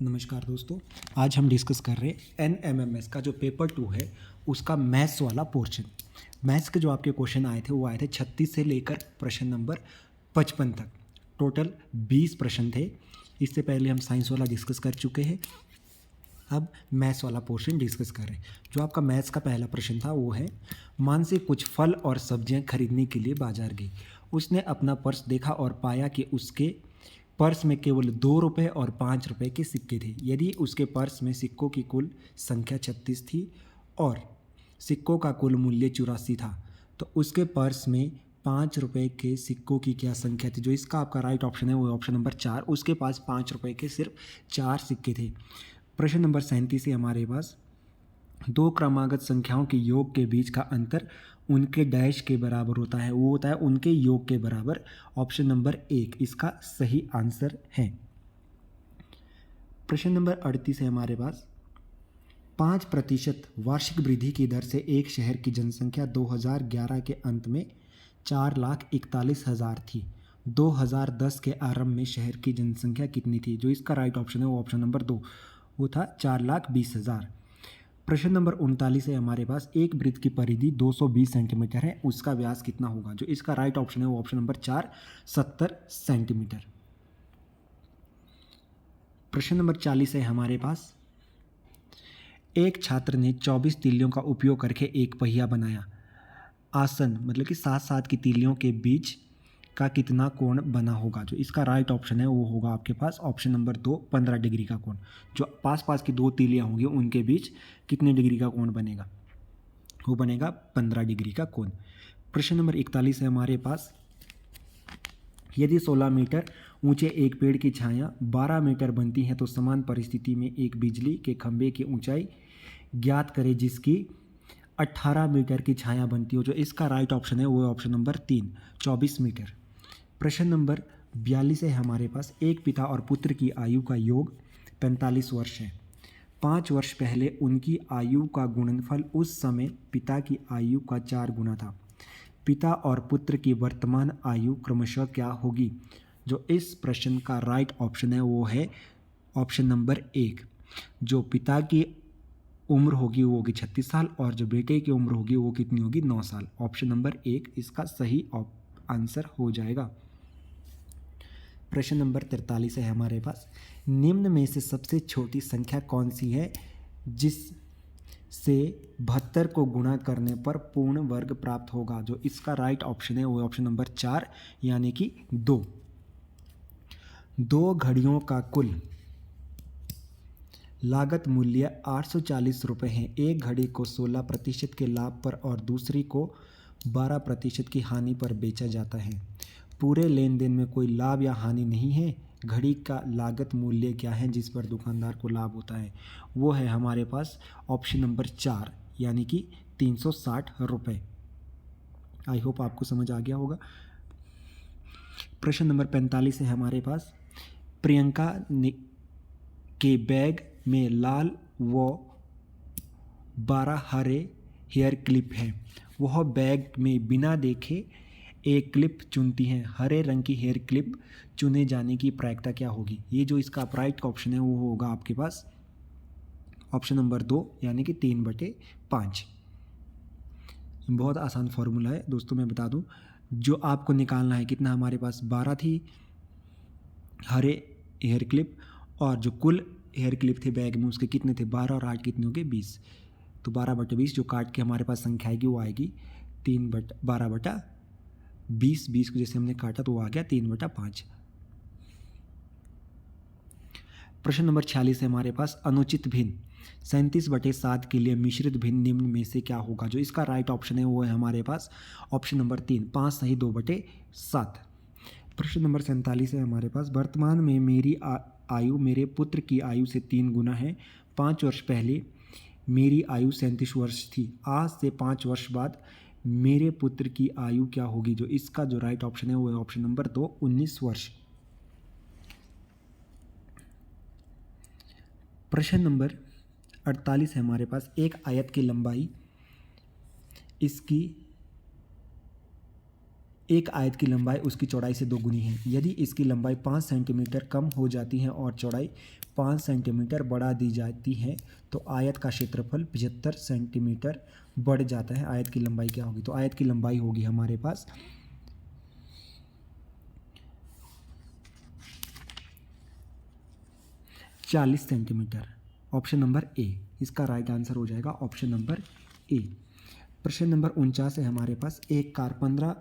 नमस्कार दोस्तों, आज हम डिस्कस कर रहे हैं NMMS का जो पेपर 2 है उसका मैथ्स वाला पोर्शन। मैथ्स के जो आपके क्वेश्चन आए थे वो आए थे 36 से लेकर प्रश्न नंबर 55 तक। टोटल 20 प्रश्न थे। इससे पहले हम साइंस वाला डिस्कस कर चुके हैं। अब मैथ्स वाला पोर्शन डिस्कस कर रहे हैं। जो आपका मैथ्स का पहला प्रश्न था वो है, मानसी कुछ फल और सब्जियां खरीदने के लिए बाजार गई। उसने अपना पर्स देखा और पाया कि उसके पर्स में केवल 2 रुपये और 5 रुपये के सिक्के थे। यदि उसके पर्स में सिक्कों की कुल संख्या 36 थी और सिक्कों का कुल मूल्य 84 था, तो उसके पर्स में 5 रुपये के सिक्कों की क्या संख्या थी। जो इसका आपका राइट ऑप्शन है वो ऑप्शन नंबर 4। उसके पास 5 रुपये के सिर्फ 4 सिक्के थे। प्रश्न नंबर 37 है हमारे पास, दो क्रमागत संख्याओं के योग के बीच का अंतर उनके डैश के बराबर होता है। वो होता है उनके योग के बराबर। ऑप्शन नंबर 1 इसका सही आंसर है। प्रश्न नंबर 38 है हमारे पास, 5% वार्षिक वृद्धि की दर से एक शहर की जनसंख्या 2011 के अंत में 4,41,000 थी। 2010 के आरंभ में शहर की जनसंख्या कितनी थी। जो इसका राइट ऑप्शन है वो ऑप्शन नंबर 2, वो था 4,20,000। प्रश्न नंबर 39 है हमारे पास, एक वृत्त की परिधि 220 सेंटीमीटर है, उसका व्यास कितना होगा। जो इसका राइट ऑप्शन है वो ऑप्शन नंबर 4, 70 सेंटीमीटर। प्रश्न नंबर 40 है हमारे पास, एक छात्र ने 24 तीलियों का उपयोग करके एक पहिया बनाया। आसन मतलब कि 7-7 की तीलियों के बीच का कितना कोण बना होगा। जो इसका राइट ऑप्शन है वो होगा आपके पास ऑप्शन नंबर 2, 15 डिग्री का कोण। जो पास की दो तीलियां होंगी उनके बीच कितने डिग्री का कोण बनेगा, वो बनेगा 15 डिग्री का कोण। प्रश्न नंबर 41 है हमारे पास, यदि 16 मीटर ऊंचे एक पेड़ की छाया 12 मीटर बनती है तो समान परिस्थिति में एक बिजली के खंभे की ऊंचाई ज्ञात करें जिसकी 18 मीटर की छाया बनती हो। जो इसका राइट ऑप्शन है वो ऑप्शन नंबर 3, 24 मीटर। प्रश्न नंबर 42 है हमारे पास, एक पिता और पुत्र की आयु का योग 45 वर्ष है। 5 वर्ष पहले उनकी आयु का गुणनफल उस समय पिता की आयु का 4 गुना था। पिता और पुत्र की वर्तमान आयु क्रमशः क्या होगी। जो इस प्रश्न का राइट ऑप्शन है वो है ऑप्शन नंबर 1। जो पिता की उम्र होगी वो होगी 36 साल और जो बेटे की उम्र होगी वो कितनी होगी, 9 साल। ऑप्शन नंबर 1 इसका सही आंसर हो जाएगा। प्रश्न नंबर 43 है हमारे पास, निम्न में से सबसे छोटी संख्या कौन सी है जिससे 72 को गुणा करने पर पूर्ण वर्ग प्राप्त होगा। जो इसका राइट ऑप्शन है वो ऑप्शन नंबर 4 यानी कि 2। दो घड़ियों का कुल लागत मूल्य 840 रुपये है। एक घड़ी को 16% के लाभ पर और दूसरी को 12% की हानि पर बेचा जाता है। पूरे लेन देन में कोई लाभ या हानि नहीं है। घड़ी का लागत मूल्य क्या है जिस पर दुकानदार को लाभ होता है, वो है हमारे पास ऑप्शन नंबर 4 यानी कि 360 रुपये। आई होप आपको समझ आ गया होगा। प्रश्न नंबर 45 है हमारे पास, प्रियंका के बैग में लाल व 12 हरे हेयर क्लिप हैं। वह बैग में बिना देखे एक क्लिप चुनती हैं। हरे रंग की हेयर क्लिप चुने जाने की प्रायिकता क्या होगी। ये जो इसका राइट ऑप्शन है वो होगा आपके पास ऑप्शन नंबर 2 यानी कि 3/5। बहुत आसान फॉर्मूला है दोस्तों, मैं बता दूं। जो आपको निकालना है कितना, हमारे पास 12 थी हरे हेयर क्लिप और जो कुल हेयर क्लिप थे बैग में उसके कितने थे, 12 और 8 कितने हो गए, 20। तो 12/20 जो काट के हमारे पास संख्या आएगी वो आएगी 12/20। 20 को जैसे हमने काटा तो वो आ गया 3/5। प्रश्न नंबर 46 है हमारे पास, अनुचित भिन्न 37/7 के लिए मिश्रित भिन्न निम्न में से क्या होगा। जो इसका राइट ऑप्शन है वो है हमारे पास ऑप्शन नंबर 3, 5 सही 2/7। प्रश्न नंबर 47 है हमारे पास, वर्तमान में मेरी आयु मेरे पुत्र की आयु से 3 गुना है। 5 वर्ष पहले मेरी आयु 37 वर्ष थी। आज से 5 वर्ष बाद मेरे पुत्र की आयु क्या होगी। जो इसका जो राइट ऑप्शन है वो है ऑप्शन नंबर 2, 19 वर्ष। प्रश्न नंबर 48 है हमारे पास, एक आयत की लंबाई इसकी एक आयत की लंबाई उसकी चौड़ाई से दोगुनी है। यदि इसकी लंबाई 5 सेंटीमीटर कम हो जाती है और चौड़ाई 5 सेंटीमीटर बढ़ा दी जाती है तो आयत का क्षेत्रफल 75 सेंटीमीटर बढ़ जाता है। आयत की लंबाई क्या होगी? तो आयत की लंबाई होगी हमारे पास 40 सेंटीमीटर। ऑप्शन नंबर ए इसका राइट आंसर हो जाएगा, ऑप्शन नंबर ए। प्रश्न नंबर 49 है हमारे पास। एक कार 15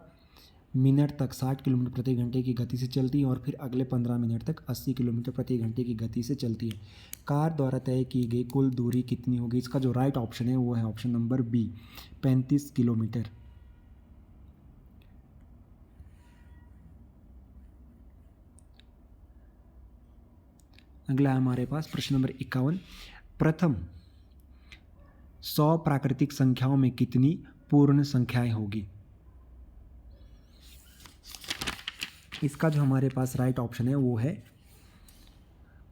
मिनट तक 60 किलोमीटर प्रति घंटे की गति से चलती है और फिर अगले 15 मिनट तक 80 किलोमीटर प्रति घंटे की गति से चलती है। कार द्वारा तय की गई कुल दूरी कितनी होगी? इसका जो राइट ऑप्शन है वो है ऑप्शन नंबर बी, 35 किलोमीटर। अगला है हमारे पास प्रश्न नंबर 51। प्रथम 100 प्राकृतिक संख्याओं में कितनी पूर्ण संख्याएं होगी? इसका जो हमारे पास राइट ऑप्शन है वो है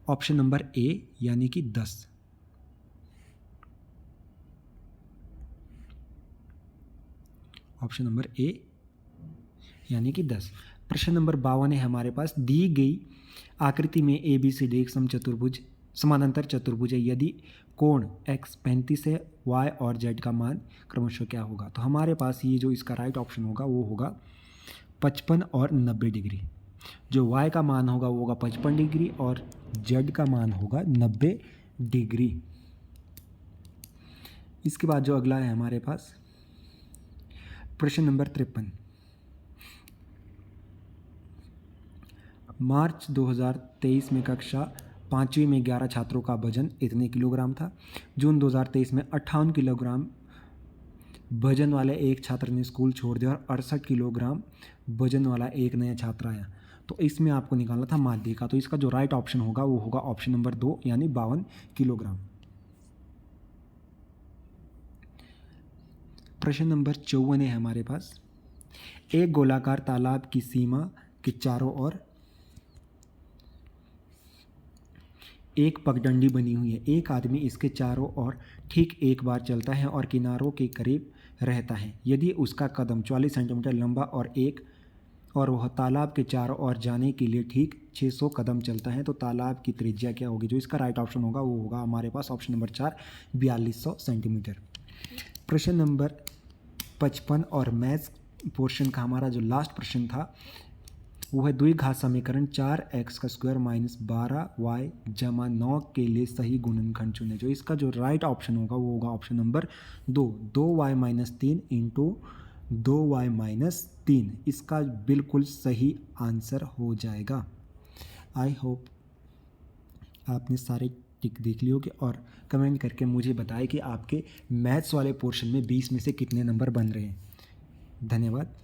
ऑप्शन नंबर ए यानी कि 10। ऑप्शन नंबर ए यानी कि 10। प्रश्न नंबर 52 है हमारे पास। दी गई आकृति में ए बी सी डी एक समचतुर्भुज समानांतर चतुर्भुज है। यदि कोण x 35 है, y और z का मान क्रमशः क्या होगा? तो हमारे पास ये जो इसका राइट ऑप्शन होगा वो होगा 55 और 90 डिग्री। जो y का मान होगा वो होगा 55 डिग्री और z का मान होगा 90 डिग्री। इसके बाद जो अगला है हमारे पास प्रश्न नंबर 53। मार्च 2023 में कक्षा 5वीं में 11 छात्रों का वजन इतने किलोग्राम था। जून 2023 में 58 किलोग्राम वजन वाले एक छात्र ने स्कूल छोड़ दिया और 68 किलोग्राम वजन वाला एक नया छात्र आया। तो इसमें आपको निकालना था माध्य का। तो इसका जो राइट ऑप्शन होगा वो होगा ऑप्शन नंबर 2 यानी 52 किलोग्राम। प्रश्न नंबर 54 है हमारे पास। एक गोलाकार तालाब की सीमा के चारों ओर एक पगडंडी बनी हुई है। एक आदमी इसके चारों ओर ठीक एक बार चलता है और किनारों के करीब रहता है। यदि उसका कदम 40 सेंटीमीटर लंबा और वह तालाब के चारों ओर जाने के लिए ठीक 600 कदम चलता है तो तालाब की त्रिज्या क्या होगी? जो इसका राइट ऑप्शन होगा वो होगा हमारे पास ऑप्शन नंबर 4, 4200 सेंटीमीटर। प्रश्न नंबर 55 और मैथ्स पोर्शन का हमारा जो लास्ट प्रश्न था वो है द्विघात समीकरण 4x² - 12y = 9 के लिए सही गुणनखंड चुनें। जो इसका जो राइट ऑप्शन होगा वो होगा ऑप्शन नंबर 2, 2y - 3 × 2y - 3। इसका बिल्कुल सही आंसर हो जाएगा। आई होप आपने सारे टिक देख लिए होंगे और कमेंट करके मुझे बताएं कि आपके मैथ्स वाले पोर्शन में 20 में से कितने नंबर बन रहे हैं। धन्यवाद।